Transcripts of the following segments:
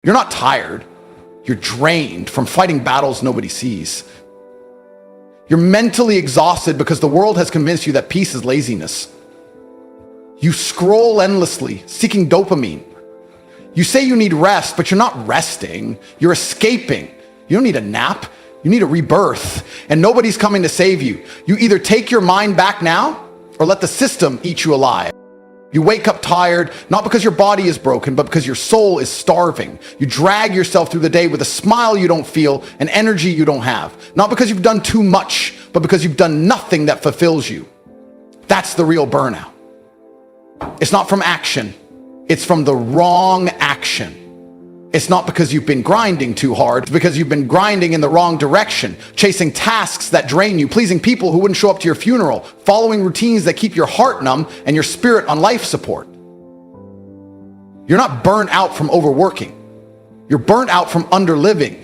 You're not tired. You're drained from fighting battles nobody sees. You're mentally exhausted because the world has convinced you that peace is laziness. You scroll endlessly, seeking dopamine. You say you need rest, but you're not resting. You're escaping. You don't need a nap. You need a rebirth, and nobody's coming to save you. You either take your mind back now or let the system eat you alive. You wake up tired, not because your body is broken, but because your soul is starving. You drag yourself through the day with a smile you don't feel and energy you don't have. Not because you've done too much, but because you've done nothing that fulfills you. That's the real burnout. It's not from action. It's from the wrong action. It's not because you've been grinding too hard. It's because you've been grinding in the wrong direction, chasing tasks that drain you, pleasing people who wouldn't show up to your funeral, following routines that keep your heart numb and your spirit on life support. You're not burnt out from overworking. You're burnt out from underliving.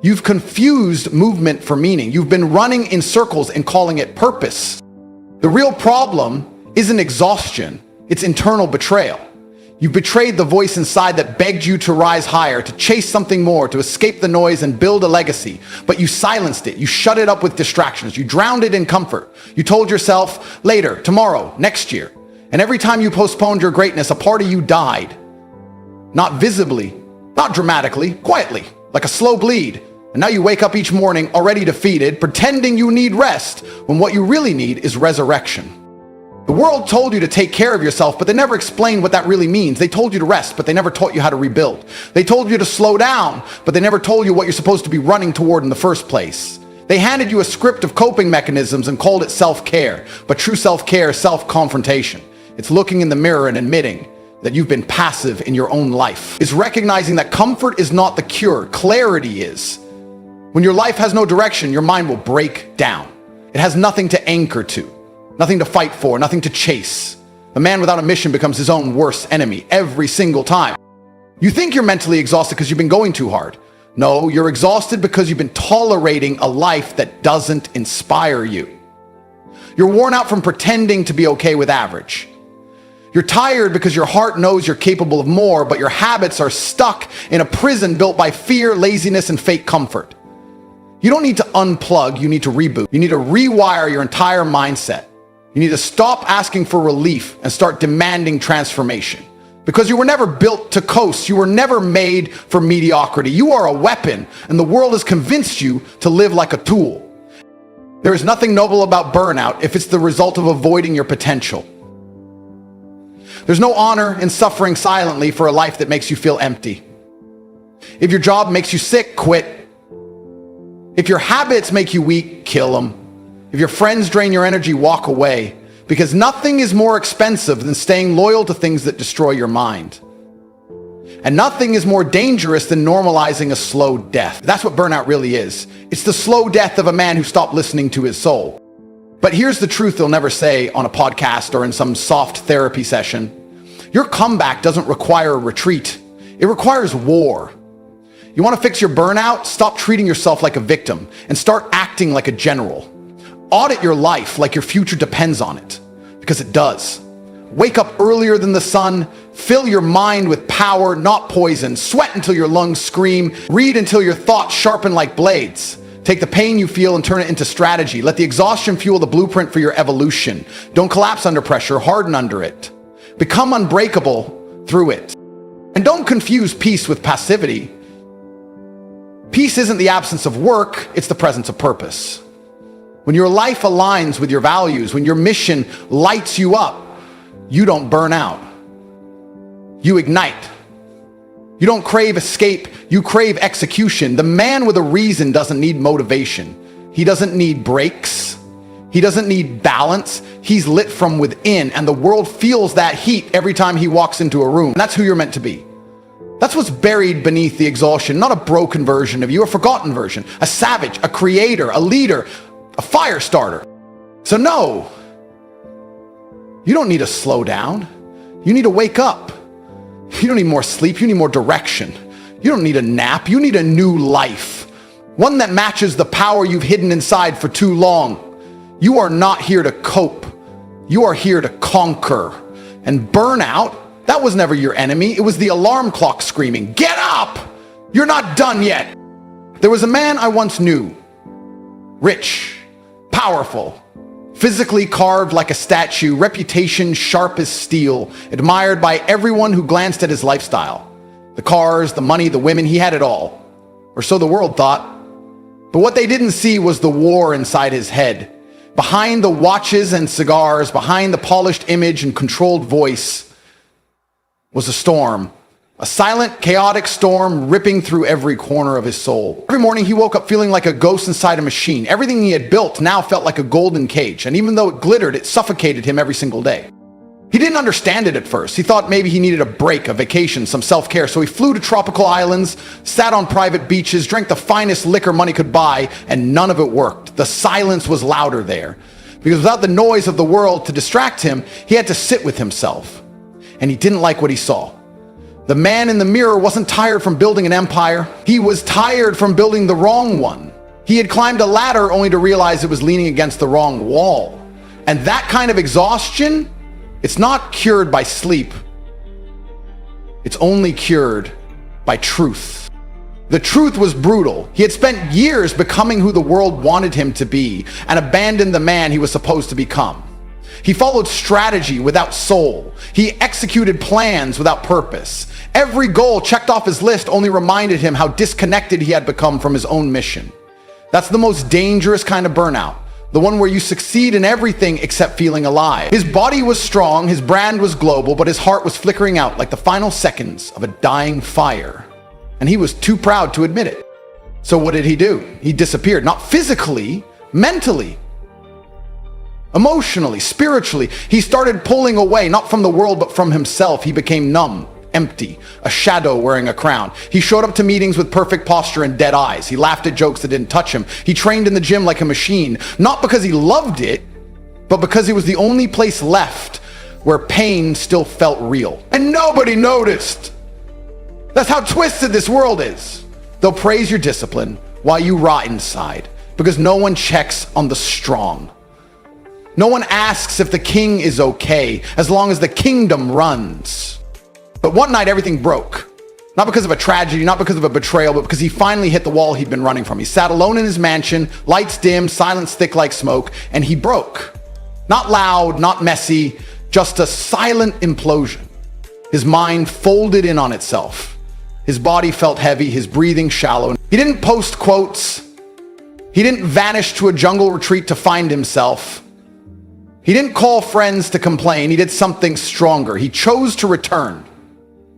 You've confused movement for meaning. You've been running in circles and calling it purpose. The real problem isn't exhaustion. It's internal betrayal. You betrayed the voice inside that begged you to rise higher, to chase something more, to escape the noise and build a legacy. But you silenced it. You shut it up with distractions. You drowned it in comfort. You told yourself, later, tomorrow, next year. And every time you postponed your greatness, a part of you died. Not visibly, not dramatically, quietly, like a slow bleed. And now you wake up each morning already defeated, pretending you need rest, when what you really need is resurrection. The world told you to take care of yourself, but they never explained what that really means. They told you to rest, but they never taught you how to rebuild. They told you to slow down, but they never told you what you're supposed to be running toward in the first place. They handed you a script of coping mechanisms and called it self-care. But true self-care is self-confrontation. It's looking in the mirror and admitting that you've been passive in your own life. It's recognizing that comfort is not the cure, clarity is. When your life has no direction, your mind will break down. It has nothing to anchor to. Nothing to fight for, nothing to chase. A man without a mission becomes his own worst enemy every single time. You think you're mentally exhausted because you've been going too hard. No, you're exhausted because you've been tolerating a life that doesn't inspire you. You're worn out from pretending to be okay with average. You're tired because your heart knows you're capable of more, but your habits are stuck in a prison built by fear, laziness, and fake comfort. You don't need to unplug, you need to reboot. You need to rewire your entire mindset. You need to stop asking for relief and start demanding transformation. Because you were never built to coast. You were never made for mediocrity. You are a weapon, and the world has convinced you to live like a tool. There is nothing noble about burnout if it's the result of avoiding your potential. There's no honor in suffering silently for a life that makes you feel empty. If your job makes you sick, quit. If your habits make you weak, kill them. If your friends drain your energy, walk away, because nothing is more expensive than staying loyal to things that destroy your mind. And nothing is more dangerous than normalizing a slow death. That's what burnout really is. It's the slow death of a man who stopped listening to his soul. But here's the truth they'll never say on a podcast or in some soft therapy session. Your comeback doesn't require a retreat. It requires war. You want to fix your burnout? Stop treating yourself like a victim and start acting like a general. Audit your life like your future depends on it, because it does. Wake up earlier than the sun, fill your mind with power, not poison, sweat until your lungs scream, read until your thoughts sharpen like blades. Take the pain you feel and turn it into strategy. Let the exhaustion fuel the blueprint for your evolution. Don't collapse under pressure, harden under it. Become unbreakable through it. And don't confuse peace with passivity. Peace isn't the absence of work, it's the presence of purpose. When your life aligns with your values, when your mission lights you up, you don't burn out. You ignite. You don't crave escape, you crave execution. The man with a reason doesn't need motivation. He doesn't need breaks. He doesn't need balance. He's lit from within, and the world feels that heat every time he walks into a room. And that's who you're meant to be. That's what's buried beneath the exhaustion, not a broken version of you, a forgotten version, a savage, a creator, a leader, a fire starter. So no, you don't need to slow down. You need to wake up. You don't need more sleep. You need more direction. You don't need a nap. You need a new life. One that matches the power you've hidden inside for too long. You are not here to cope. You are here to conquer. And burnout That was never your enemy. It was the alarm clock screaming, "Get up! You're not done yet." There was a man I once knew, rich, powerful, physically carved like a statue, reputation sharp as steel, admired by everyone who glanced at his lifestyle. The cars, the money, the women, he had it all. Or so the world thought. But what they didn't see was the war inside his head. Behind the watches and cigars, behind the polished image and controlled voice, was a storm. A silent, chaotic storm ripping through every corner of his soul. Every morning he woke up feeling like a ghost inside a machine. Everything he had built now felt like a golden cage, and even though it glittered, it suffocated him every single day. He didn't understand it at first. He thought maybe he needed a break, a vacation, some self-care, so he flew to tropical islands, sat on private beaches, drank the finest liquor money could buy, and none of it worked. The silence was louder there. Because without the noise of the world to distract him, he had to sit with himself. And he didn't like what he saw. The man in the mirror wasn't tired from building an empire. He was tired from building the wrong one. He had climbed a ladder only to realize it was leaning against the wrong wall. And that kind of exhaustion, it's not cured by sleep. It's only cured by truth. The truth was brutal. He had spent years becoming who the world wanted him to be and abandoned the man he was supposed to become. He followed strategy without soul. He executed plans without purpose. Every goal checked off his list only reminded him how disconnected he had become from his own mission. That's the most dangerous kind of burnout. The one where you succeed in everything except feeling alive. His body was strong, his brand was global, but his heart was flickering out like the final seconds of a dying fire. And he was too proud to admit it. So what did he do? He disappeared, not physically, mentally. Emotionally, spiritually, he started pulling away, not from the world, but from himself. He became numb, empty, a shadow wearing a crown. He showed up to meetings with perfect posture and dead eyes. He laughed at jokes that didn't touch him. He trained in the gym like a machine, not because he loved it, but because it was the only place left where pain still felt real. And nobody noticed. That's how twisted this world is. They'll praise your discipline while you rot inside, because no one checks on the strong. No one asks if the king is okay as long as the kingdom runs. But one night everything broke. Not because of a tragedy, not because of a betrayal, but because he finally hit the wall he'd been running from. He sat alone in his mansion, lights dim, silence thick like smoke, and he broke. Not loud, not messy, just a silent implosion. His mind folded in on itself. His body felt heavy, his breathing shallow. He didn't post quotes. He didn't vanish to a jungle retreat to find himself. He didn't call friends to complain. He did something stronger. He chose to return,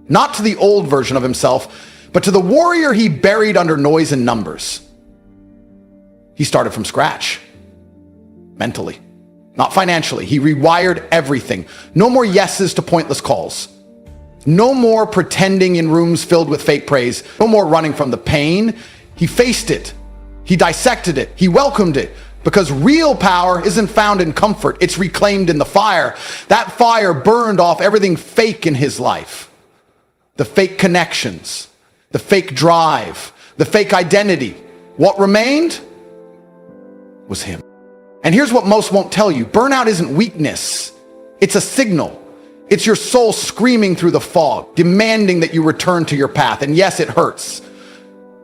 not to the old version of himself, but to the warrior he buried under noise and numbers. He started from scratch, mentally, not financially. He rewired everything. No more yeses to pointless calls. No more pretending in rooms filled with fake praise. No more running from the pain. He faced it. He dissected it. He welcomed it. Because real power isn't found in comfort, it's reclaimed in the fire. That fire burned off everything fake in his life. The fake connections, the fake drive, the fake identity. What remained was him. And here's what most won't tell you. Burnout isn't weakness. It's a signal. It's your soul screaming through the fog, demanding that you return to your path. And yes, it hurts.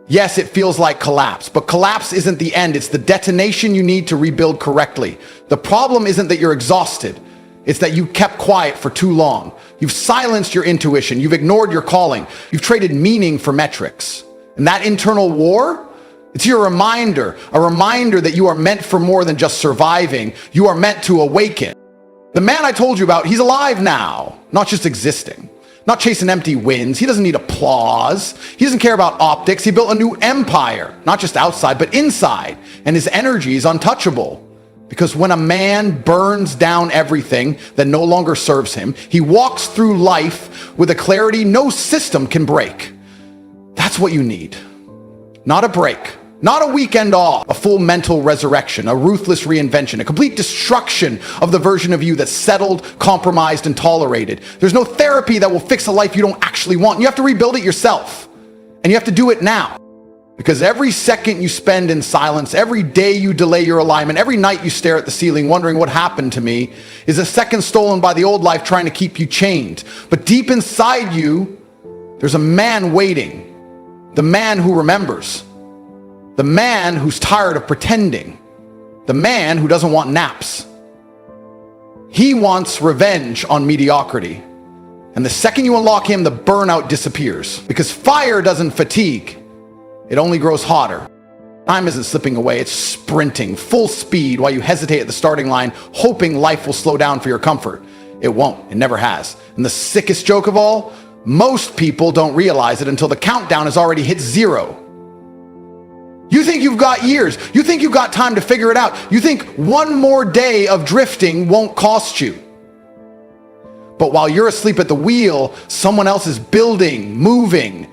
Yes, it feels like collapse, but collapse isn't the end. It's the detonation you need to rebuild correctly. The problem isn't that you're exhausted. It's that you kept quiet for too long. You've silenced your intuition. You've ignored your calling. You've traded meaning for metrics. And that internal war, it's your reminder, a reminder that you are meant for more than just surviving. You are meant to awaken. The man I told you about, he's alive now, not just existing. Not chasing empty wins. He doesn't need applause. He doesn't care about optics. He built a new empire, not just outside, but inside. And his energy is untouchable. Because when a man burns down everything that no longer serves him, he walks through life with a clarity no system can break. That's what you need. Not a break. Not a weekend off, a full mental resurrection, a ruthless reinvention, a complete destruction of the version of you that's settled, compromised, and tolerated. There's no therapy that will fix a life you don't actually want. You have to rebuild it yourself, and you have to do it now. Because every second you spend in silence, every day you delay your alignment, every night you stare at the ceiling wondering what happened to me, is a second stolen by the old life trying to keep you chained. But deep inside you, there's a man waiting. The man who remembers. The man who's tired of pretending. The man who doesn't want naps. He wants revenge on mediocrity. And the second you unlock him, the burnout disappears. Because fire doesn't fatigue. It only grows hotter. Time isn't slipping away, it's sprinting, full speed while you hesitate at the starting line, hoping life will slow down for your comfort. It won't, it never has. And the sickest joke of all, most people don't realize it until the countdown has already hit 0. You think you've got years, you think you've got time to figure it out, you think one more day of drifting won't cost you. But while you're asleep at the wheel, someone else is building, moving,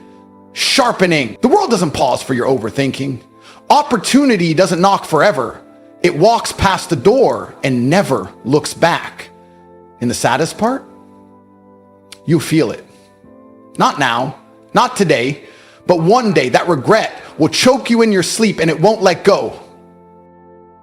sharpening. The world doesn't pause for your overthinking. Opportunity doesn't knock forever. It walks past the door and never looks back. And the saddest part? You feel it. Not now, not today, but one day that regret will choke you in your sleep and it won't let go.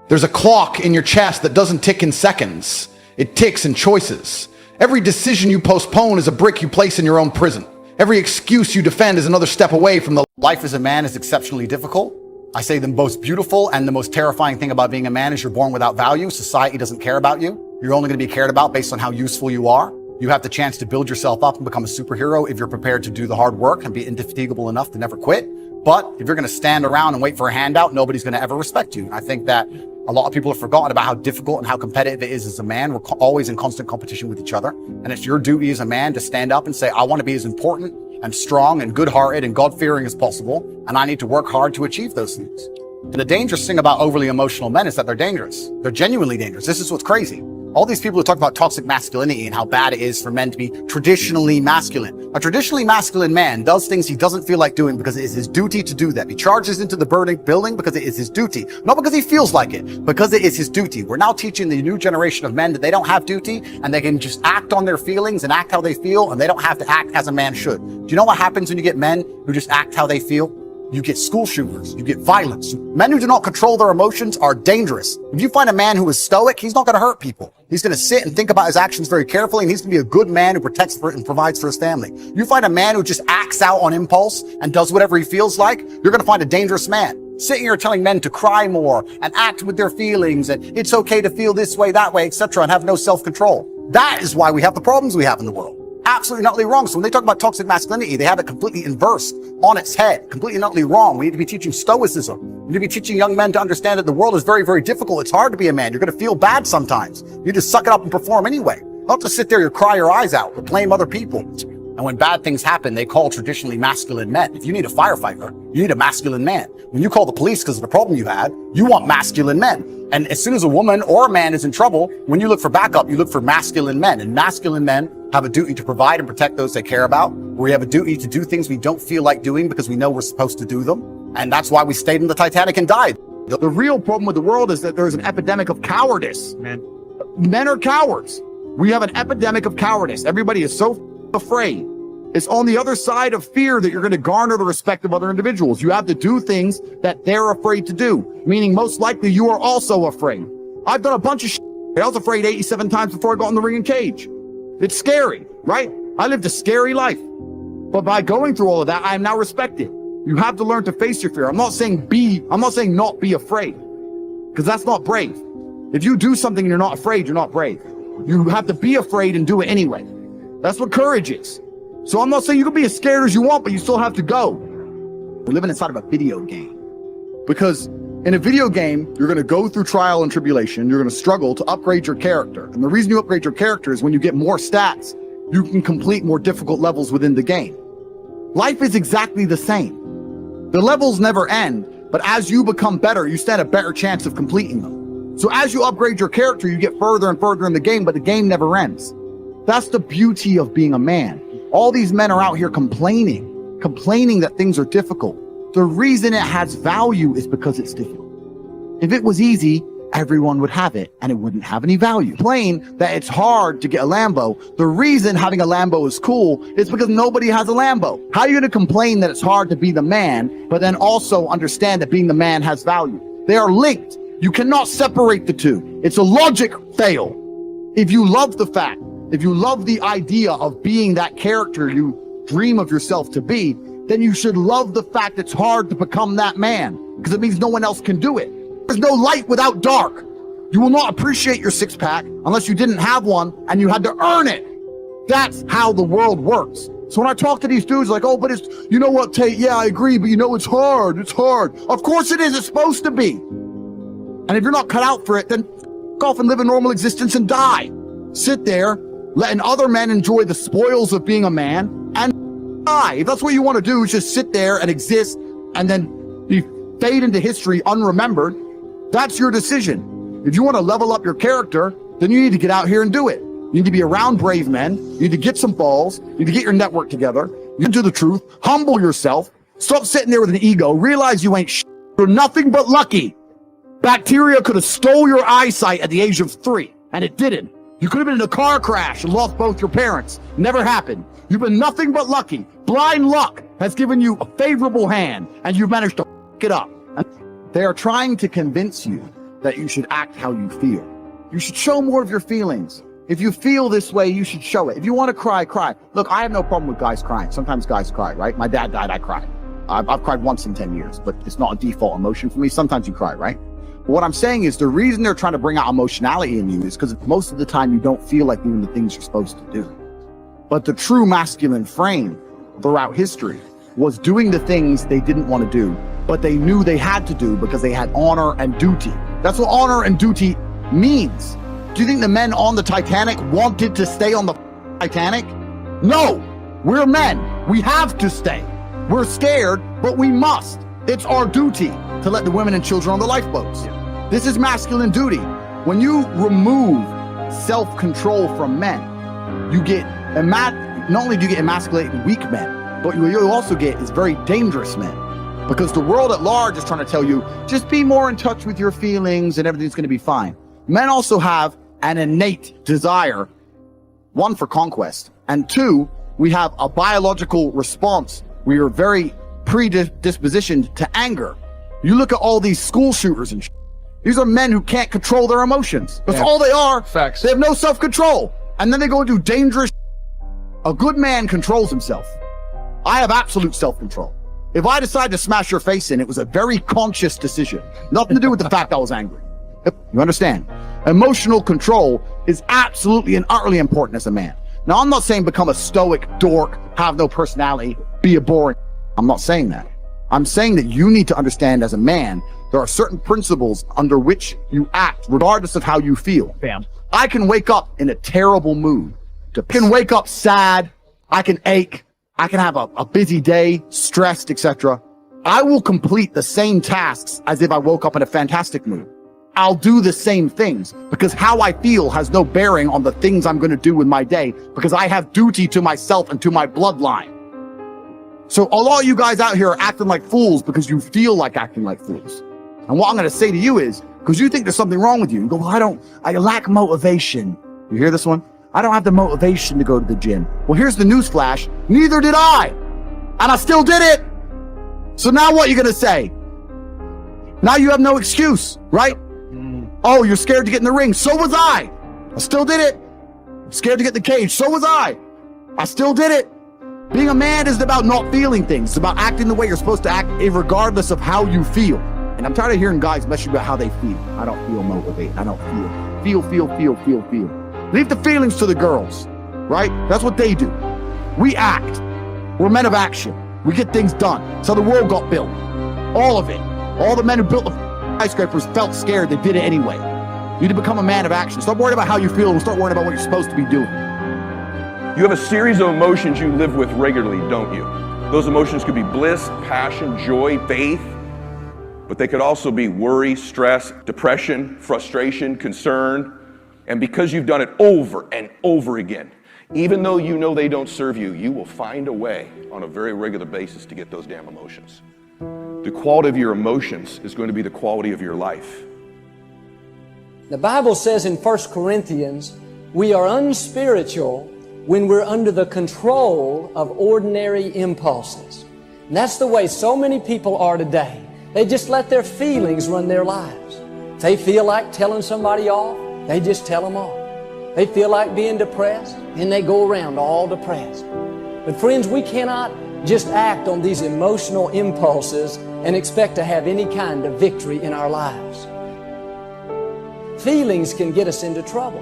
There's a clock in your chest that doesn't tick in seconds. It ticks in choices. Every decision you postpone is a brick you place in your own prison. Every excuse you defend is another step away from the life as a man is exceptionally difficult. I say the most beautiful and the most terrifying thing about being a man is you're born without value. Society doesn't care about you. You're only going to be cared about based on how useful you are. You have the chance to build yourself up and become a superhero if you're prepared to do the hard work and be indefatigable enough to never quit. But if you're going to stand around and wait for a handout, nobody's going to ever respect you. And I think that a lot of people have forgotten about how difficult and how competitive it is as a man. We're always in constant competition with each other. And it's your duty as a man to stand up and say, I want to be as important and strong and good-hearted and God-fearing as possible. And I need to work hard to achieve those things. And the dangerous thing about overly emotional men is that they're dangerous. They're genuinely dangerous. This is what's crazy. All these people who talk about toxic masculinity and how bad it is for men to be traditionally masculine. A traditionally masculine man does things he doesn't feel like doing because it is his duty to do them. He charges into the burning building because it is his duty. Not because he feels like it, because it is his duty. We're now teaching the new generation of men that they don't have duty and they can just act on their feelings and act how they feel and they don't have to act as a man should. Do you know what happens when you get men who just act how they feel? You get school shooters, you get violence. Men who do not control their emotions are dangerous. If you find a man who is stoic, he's not going to hurt people. He's going to sit and think about his actions very carefully, and he's going to be a good man who protects and provides for his family. You find a man who just acts out on impulse and does whatever he feels like, you're going to find a dangerous man. Sitting here telling men to cry more and act with their feelings and it's okay to feel this way, that way, etc., and have no self-control. That is why we have the problems we have in the world. Absolutely not wrong. So when they talk about toxic masculinity, they have it completely inversed on its head, completely not wrong. We need to be teaching stoicism. We need to be teaching young men to understand that the world is very, very difficult. It's hard to be a man. You're going to feel bad sometimes. You just suck it up and perform anyway. Not to sit there and cry your eyes out or blame other people. And when bad things happen, they call traditionally masculine men. If you need a firefighter, you need a masculine man. When you call the police because of the problem you had, you want masculine men. And as soon as a woman or a man is in trouble, when you look for backup, you look for masculine men. And masculine men have a duty to provide and protect those they care about. We have a duty to do things we don't feel like doing because we know we're supposed to do them. And that's why we stayed in the Titanic and died. The real problem with the world is that there's an epidemic of cowardice, man. Men are cowards. We have an epidemic of cowardice. Everybody is so afraid. It's on the other side of fear that you're going to garner the respect of other individuals. You have to do things that they're afraid to do, meaning most likely you are also afraid. I've done a bunch of shit. I was afraid 87 times before I got in the ring and cage. It's scary, right? I lived a scary life. But by going through all of that, I am now respected. You have to learn to face your fear. I'm not saying not be afraid, because that's not brave. If you do something and you're not afraid, you're not brave. You have to be afraid and do it anyway. That's what courage is. So I'm not saying you can be as scared as you want, but you still have to go. We're living inside of a video game. Because in a video game, you're going to go through trial and tribulation. You're going to struggle to upgrade your character. And the reason you upgrade your character is when you get more stats, you can complete more difficult levels within the game. Life is exactly the same. The levels never end, but as you become better, you stand a better chance of completing them. So as you upgrade your character, you get further and further in the game, but the game never ends. That's the beauty of being a man. All these men are out here complaining that things are difficult. The reason it has value is because it's difficult. If it was easy, everyone would have it and it wouldn't have any value. Complain that it's hard to get a Lambo. The reason having a Lambo is cool is because nobody has a Lambo. How are you going to complain that it's hard to be the man, but then also understand that being the man has value? They are linked. You cannot separate the two. It's a logic fail. If you love the fact, if you love the idea of being that character you dream of yourself to be, then you should love the fact it's hard to become that man, because it means no one else can do it. There's no light without dark. You will not appreciate your six-pack unless you didn't have one and you had to earn it. That's how the world works. So when I talk to these dudes like, oh, but it's, you know what, Tate, yeah, I agree, but you know, it's hard. Of course it is, it's supposed to be. And if you're not cut out for it, then go off and live a normal existence and die. Sit there, letting other men enjoy the spoils of being a man and die. If that's what you want to do, is just sit there and exist and then be fade into history unremembered. That's your decision. If you want to level up your character, then you need to get out here and do it. You need to be around brave men. You need to get some balls. You need to get your network together. You need to do the truth. Humble yourself. Stop sitting there with an ego. Realize you ain't shit. You're nothing but lucky. Bacteria could have stole your eyesight at the age of 3, and it didn't. You could have been in a car crash and lost both your parents. Never happened. You've been nothing but lucky. Blind luck has given you a favorable hand, and you've managed to f*** it up. And they are trying to convince you that you should act how you feel. You should show more of your feelings. If you feel this way, you should show it. If you want to cry, cry. Look, I have no problem with guys crying. Sometimes guys cry, right? My dad died, I cried. I've cried once in 10 years, but it's not a default emotion for me. Sometimes you cry, right? But what I'm saying is the reason they're trying to bring out emotionality in you is because most of the time you don't feel like doing the things you're supposed to do. But the true masculine frame throughout history was doing the things they didn't want to do, but they knew they had to do because they had honor and duty. That's what honor and duty means. Do you think the men on the Titanic wanted to stay on the Titanic? No, we're men. We have to stay. We're scared, but we must. It's our duty to let the women and children on the lifeboats. This is masculine duty. When you remove self-control from men, you get, not only do you get emasculated weak men, but what you also get is very dangerous men. Because the world at large is trying to tell you, just be more in touch with your feelings and everything's gonna be fine. Men also have an innate desire, 1, for conquest, and 2, we have a biological response. We are very predispositioned to anger. You look at all these school shooters and these are men who can't control their emotions. That's all they are. Facts. They have no self-control. And then they go and do dangerous. A good man controls himself. I have absolute self-control. If I decide to smash your face in, it was a very conscious decision. Nothing to do with the fact I was angry. You understand? Emotional control is absolutely and utterly important as a man. Now, I'm not saying become a stoic dork, have no personality, be a boring. I'm not saying that. I'm saying that you need to understand as a man, there are certain principles under which you act, regardless of how you feel. Bam. I can wake up in a terrible mood. I can wake up sad. I can ache. I can have a busy day, stressed, etc. I will complete the same tasks as if I woke up in a fantastic mood. I'll do the same things because how I feel has no bearing on the things I'm going to do with my day because I have duty to myself and to my bloodline. So a lot of you guys out here are acting like fools because you feel like acting like fools. And what I'm going to say to you is, because you think there's something wrong with you, you go, well, I lack motivation. You hear this one? I don't have the motivation to go to the gym. Well, here's the news flash. Neither did I. And I still did it. So now what are you going to say? Now you have no excuse, right? Oh, you're scared to get in the ring. So was I. I still did it. Scared to get in the cage. So was I. I still did it. Being a man isn't about not feeling things. It's about acting the way you're supposed to act, regardless of how you feel. And I'm tired of hearing guys mess about how they feel. I don't feel motivated. I don't feel. Feel. Leave the feelings to the girls, right? That's what they do. We act. We're men of action. We get things done. That's how the world got built. All of it. All the men who built the skyscrapers felt scared. They did it anyway. You need to become a man of action. Stop worrying about how you feel and start worrying about what you're supposed to be doing. You have a series of emotions you live with regularly, don't you? Those emotions could be bliss, passion, joy, faith, but they could also be worry, stress, depression, frustration, concern. And because you've done it over and over again, even though you know they don't serve you, you will find a way on a very regular basis to get those damn emotions. The quality of your emotions is going to be the quality of your life. The Bible says in 1 Corinthians, we are unspiritual when we're under the control of ordinary impulses. And that's the way so many people are today. They just let their feelings run their lives. If they feel like telling somebody off, they just tell them off. They feel like being depressed, and they go around all depressed. But friends, we cannot just act on these emotional impulses and expect to have any kind of victory in our lives. Feelings can get us into trouble.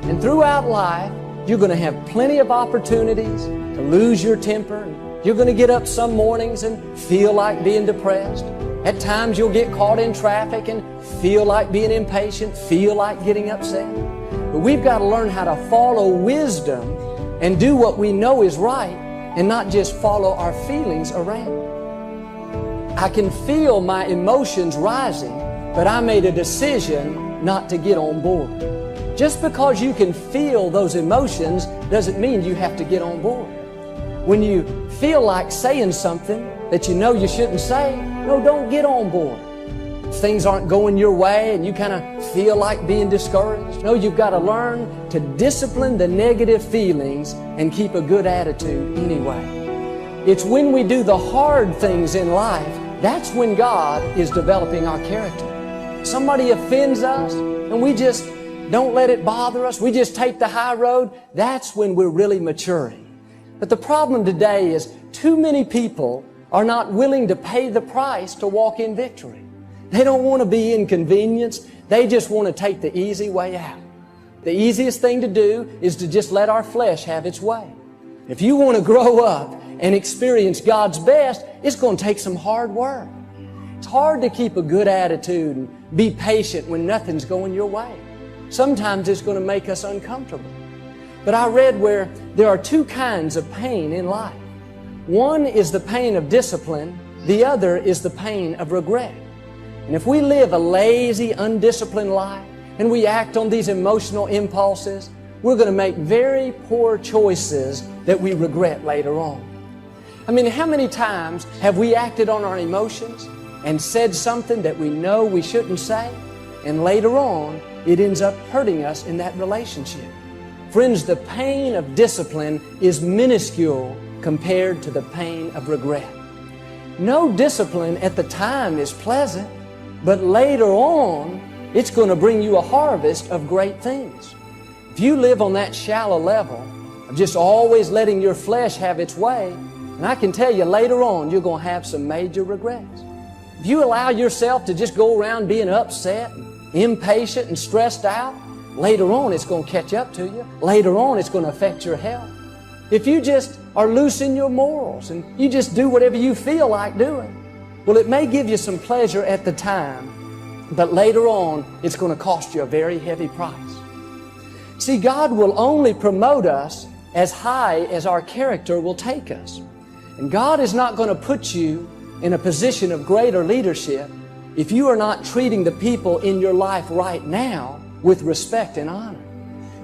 And throughout life, you're going to have plenty of opportunities to lose your temper. You're going to get up some mornings and feel like being depressed. At times you'll get caught in traffic and feel like being impatient, feel like getting upset. But we've got to learn how to follow wisdom and do what we know is right and not just follow our feelings around. I can feel my emotions rising, but I made a decision not to get on board. Just because you can feel those emotions doesn't mean you have to get on board. When you feel like saying something that you know you shouldn't say, no, don't get on board. If things aren't going your way and you kind of feel like being discouraged, no, you've got to learn to discipline the negative feelings and keep a good attitude anyway. It's when we do the hard things in life, that's when God is developing our character. Somebody offends us and we just don't let it bother us. We just take the high road. That's when we're really maturing. But the problem today is too many people are not willing to pay the price to walk in victory. They don't want to be inconvenienced. They just want to take the easy way out. The easiest thing to do is to just let our flesh have its way. If you want to grow up and experience God's best, it's going to take some hard work. It's hard to keep a good attitude and be patient when nothing's going your way. Sometimes it's going to make us uncomfortable. But I read where there are two kinds of pain in life. One is the pain of discipline. The other is the pain of regret. And if we live a lazy, undisciplined life and we act on these emotional impulses, we're going to make very poor choices that we regret later on. I mean, how many times have we acted on our emotions and said something that we know we shouldn't say, and later on it ends up hurting us in that relationship? Friends, the pain of discipline is minuscule compared to the pain of regret. No discipline at the time is pleasant, but later on, it's going to bring you a harvest of great things. If you live on that shallow level of just always letting your flesh have its way, and I can tell you later on, you're going to have some major regrets. If you allow yourself to just go around being upset, and impatient, and stressed out, later on, it's going to catch up to you. Later on, it's going to affect your health. If you just are loose in your morals and you just do whatever you feel like doing, well, it may give you some pleasure at the time, but later on, it's going to cost you a very heavy price. See, God will only promote us as high as our character will take us. And God is not going to put you in a position of greater leadership if you are not treating the people in your life right now with respect and honor.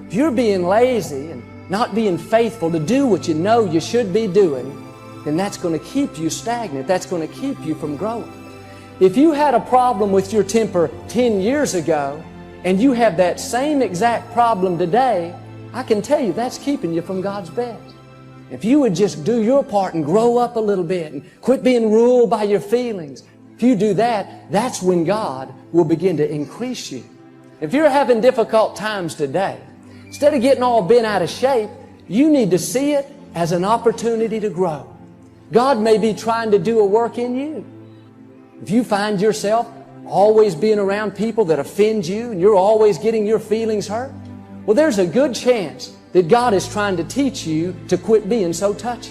If you're being lazy and not being faithful to do what you know you should be doing, then that's going to keep you stagnant. That's going to keep you from growing. If you had a problem with your temper 10 years ago and you have that same exact problem today, I can tell you that's keeping you from God's best. If you would just do your part and grow up a little bit and quit being ruled by your feelings, if you do that, that's when God will begin to increase you. If you're having difficult times today, instead of getting all bent out of shape, you need to see it as an opportunity to grow. God may be trying to do a work in you. If you find yourself always being around people that offend you and you're always getting your feelings hurt, well, there's a good chance that God is trying to teach you to quit being so touchy.